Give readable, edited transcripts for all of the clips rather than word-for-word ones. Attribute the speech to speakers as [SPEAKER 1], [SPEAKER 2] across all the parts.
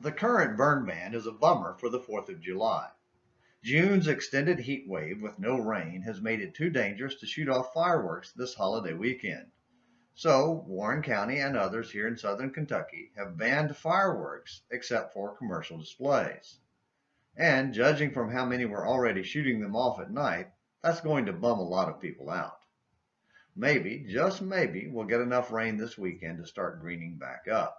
[SPEAKER 1] The current burn ban is a bummer for the 4th of July. June's extended heat wave with no rain has made it too dangerous to shoot off fireworks this holiday weekend. So, Warren County and others here in southern Kentucky have banned fireworks except for commercial displays. And judging from how many were already shooting them off at night, that's going to bum a lot of people out. Maybe, just maybe, we'll get enough rain this weekend to start greening back up.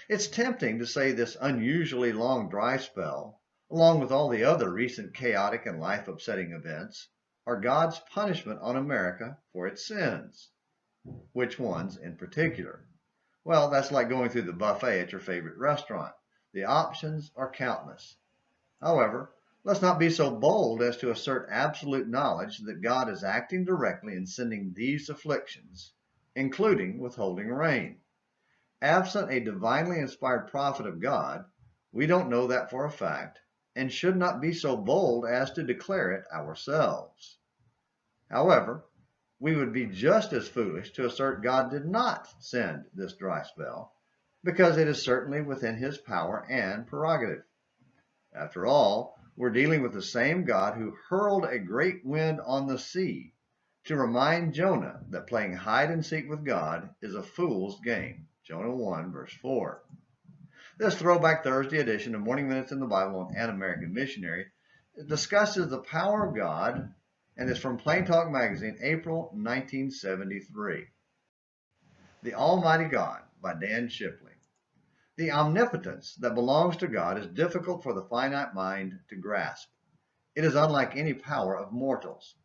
[SPEAKER 1] It's tempting to say this unusually long dry spell, along with all the other recent chaotic and life-upsetting events, are God's punishment on America for its sins. Which ones in particular? Well, that's like going through the buffet at your favorite restaurant. The options are countless. However, let's not be so bold as to assert absolute knowledge that God is acting directly in sending these afflictions, including withholding rain. Absent a divinely inspired prophet of God, we don't know that for a fact and should not be so bold as to declare it ourselves. However, we would be just as foolish to assert God did not send this dry spell, because it is certainly within his power and prerogative. After all, we're dealing with the same God who hurled a great wind on the sea to remind Jonah that playing hide and seek with God is a fool's game. Jonah 1, verse 4. This Throwback Thursday edition of Morning Minutes in the Bible on An American Missionary discusses the power of God and is from Plain Talk Magazine, April 1973. The Almighty God by Dan Shipley. The omnipotence that belongs to God is difficult for the finite mind to grasp. It is unlike any power of mortals.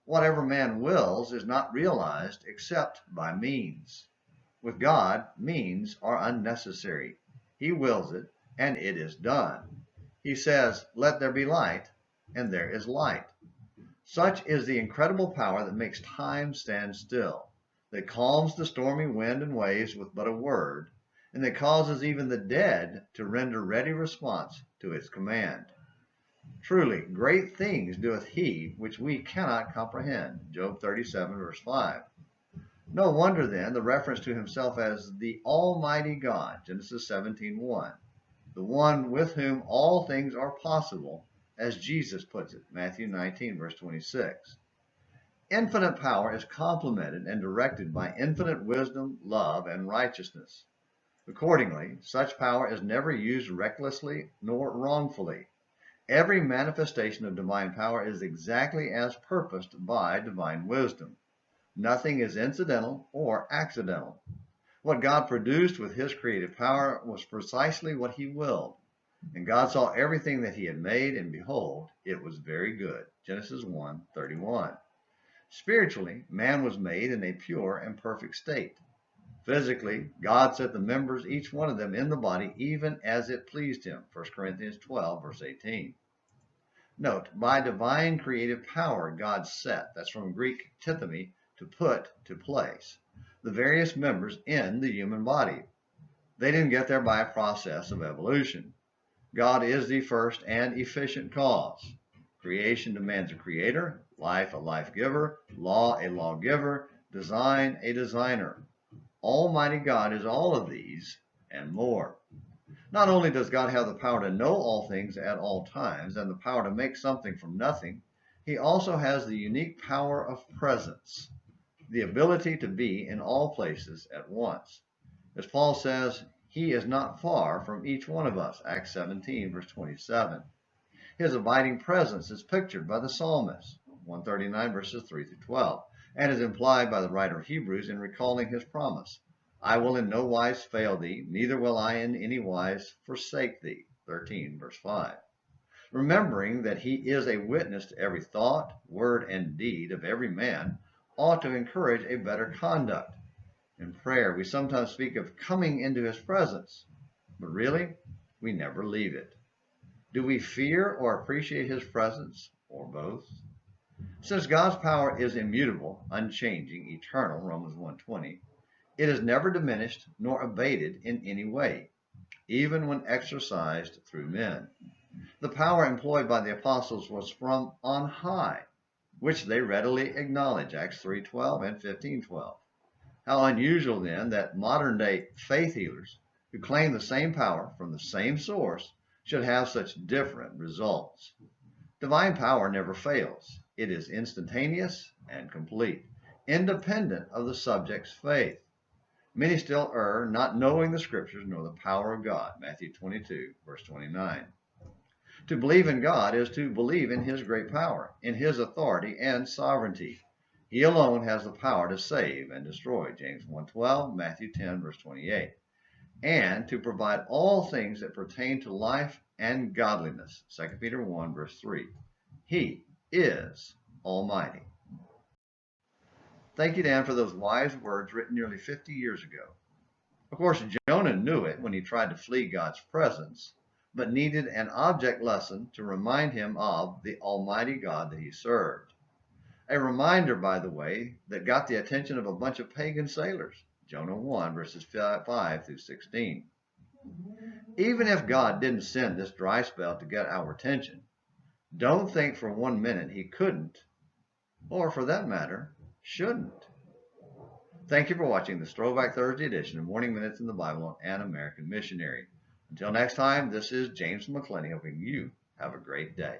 [SPEAKER 1] Whatever man wills is not realized except by means. With God, means are unnecessary. He wills it, and it is done. He says, "Let there be light," and there is light. Such is the incredible power that makes time stand still, that calms the stormy wind and waves with but a word, and that causes even the dead to render ready response to its command. Truly, great things doeth he which we cannot comprehend. Job 37, verse 5. No wonder then the reference to himself as the Almighty God, Genesis 17:1, the one with whom all things are possible, as Jesus puts it, Matthew 19, verse 26. Infinite power is complemented and directed by infinite wisdom, love, and righteousness. Accordingly, such power is never used recklessly nor wrongfully. Every manifestation of divine power is exactly as purposed by divine wisdom. Nothing is incidental or accidental. What God produced with his creative power was precisely what he willed. And God saw everything that he had made, and behold, it was very good. Genesis 1:31. Spiritually, man was made in a pure and perfect state. Physically, God set the members, each one of them, in the body, even as it pleased him. 1 Corinthians 12, verse 18. Note, by divine creative power, God set, that's from Greek tithemi, to put to place, the various members in the human body. They didn't get there by a process of evolution. God is the first and efficient cause. Creation demands a creator, life a life giver, law a lawgiver, design a designer. Almighty God is all of these and more. Not only does God have the power to know all things at all times and the power to make something from nothing, he also has the unique power of presence, the ability to be in all places at once. As Paul says, he is not far from each one of us, Acts 17, verse 27. His abiding presence is pictured by the psalmist, 139, verses 3 through 12, and is implied by the writer of Hebrews in recalling his promise. I will in no wise fail thee, neither will I in any wise forsake thee, 13, verse 5. Remembering that he is a witness to every thought, word, and deed of every man, ought to encourage a better conduct. In prayer, we sometimes speak of coming into his presence, but really, we never leave it. Do we fear or appreciate his presence, or both? Since God's power is immutable, unchanging, eternal, Romans 1:20, it is never diminished nor abated in any way, even when exercised through men. The power employed by the apostles was from on high, which they readily acknowledge, Acts 3:12 and 15:12. How unusual then that modern-day faith healers, who claim the same power from the same source should have such different results. Divine power never fails. It is instantaneous and complete, independent of the subject's faith. Many still err, not knowing the Scriptures nor the power of God. Matthew 22, verse 29. To believe in God is to believe in His great power, in His authority and sovereignty. He alone has the power to save and destroy. James 1:12, Matthew 10, verse 28. And to provide all things that pertain to life and godliness. 2 Peter 1, verse 3. He is Almighty. Thank you, Dan, for those wise words written nearly 50 years ago. Of course, Jonah knew it when he tried to flee God's presence, but needed an object lesson to remind him of the Almighty God that he served. A reminder, by the way, that got the attention of a bunch of pagan sailors. Jonah 1, verses 5 through 16. Even if God didn't send this dry spell to get our attention, don't think for 1 minute He couldn't, or for that matter, shouldn't. Thank you for watching this Throwback Thursday edition of Morning Minutes in the Bible and American Missionary. Until next time, this is James McClenny hoping you have a great day.